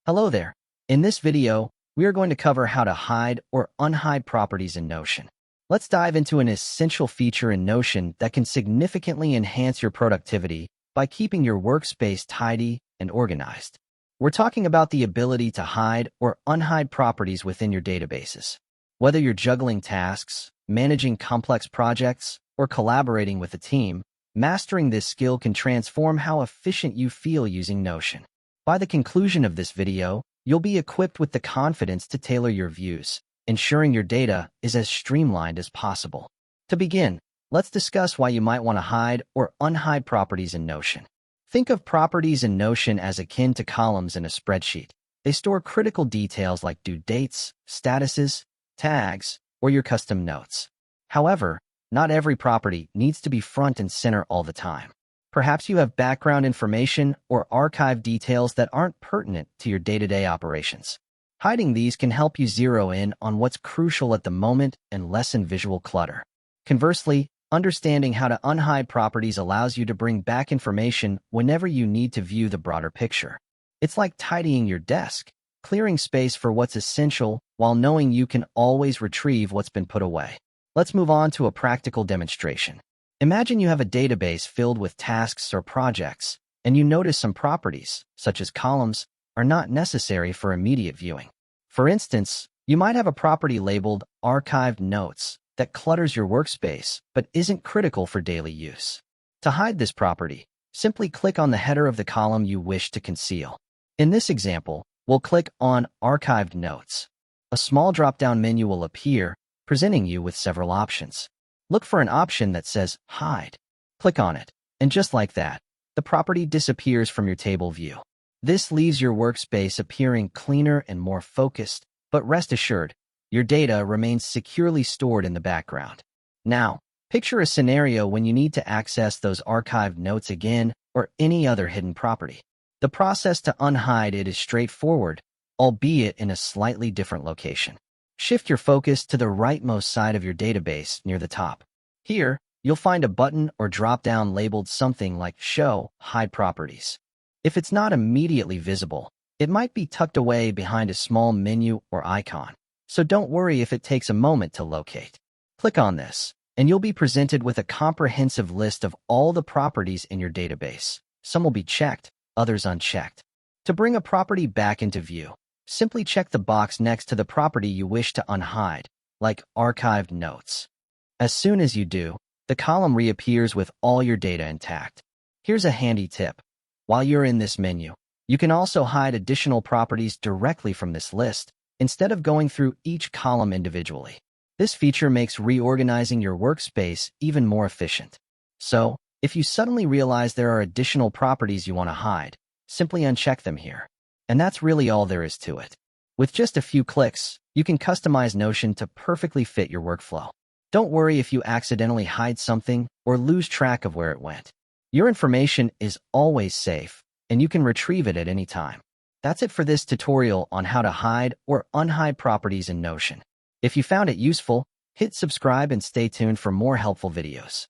Hello there. In this video, we are going to cover how to hide or unhide properties in Notion. Let's dive into an essential feature in Notion that can significantly enhance your productivity by keeping your workspace tidy and organized. We're talking about the ability to hide or unhide properties within your databases. Whether you're juggling tasks, managing complex projects, or collaborating with a team, mastering this skill can transform how efficient you feel using Notion. By the conclusion of this video, you'll be equipped with the confidence to tailor your views, ensuring your data is as streamlined as possible. To begin, let's discuss why you might want to hide or unhide properties in Notion. Think of properties in Notion as akin to columns in a spreadsheet. They store critical details like due dates, statuses, tags, or your custom notes. However, not every property needs to be front and center all the time. Perhaps you have background information or archive details that aren't pertinent to your day-to-day operations. Hiding these can help you zero in on what's crucial at the moment and lessen visual clutter. Conversely, understanding how to unhide properties allows you to bring back information whenever you need to view the broader picture. It's like tidying your desk, clearing space for what's essential while knowing you can always retrieve what's been put away. Let's move on to a practical demonstration. Imagine you have a database filled with tasks or projects, and you notice some properties, such as columns, are not necessary for immediate viewing. For instance, you might have a property labeled Archived Notes that clutters your workspace but isn't critical for daily use. To hide this property, simply click on the header of the column you wish to conceal. In this example, we'll click on Archived Notes. A small drop-down menu will appear, presenting you with several options. Look for an option that says Hide. Click on it, and just like that, the property disappears from your table view. This leaves your workspace appearing cleaner and more focused, but rest assured, your data remains securely stored in the background. Now, picture a scenario when you need to access those archived notes again or any other hidden property. The process to unhide it is straightforward, albeit in a slightly different location. Shift your focus to the rightmost side of your database near the top. Here, you'll find a button or drop-down labeled something like Show Hide Properties. If it's not immediately visible, it might be tucked away behind a small menu or icon, so don't worry if it takes a moment to locate. Click on this, and you'll be presented with a comprehensive list of all the properties in your database. Some will be checked, others unchecked. To bring a property back into view, simply check the box next to the property you wish to unhide, like Archived Notes. As soon as you do, the column reappears with all your data intact. Here's a handy tip. While you're in this menu, you can also hide additional properties directly from this list, instead of going through each column individually. This feature makes reorganizing your workspace even more efficient. So, if you suddenly realize there are additional properties you want to hide, simply uncheck them here. And that's really all there is to it. With just a few clicks, you can customize Notion to perfectly fit your workflow. Don't worry if you accidentally hide something or lose track of where it went. Your information is always safe, and you can retrieve it at any time. That's it for this tutorial on how to hide or unhide properties in Notion. If you found it useful, hit subscribe and stay tuned for more helpful videos.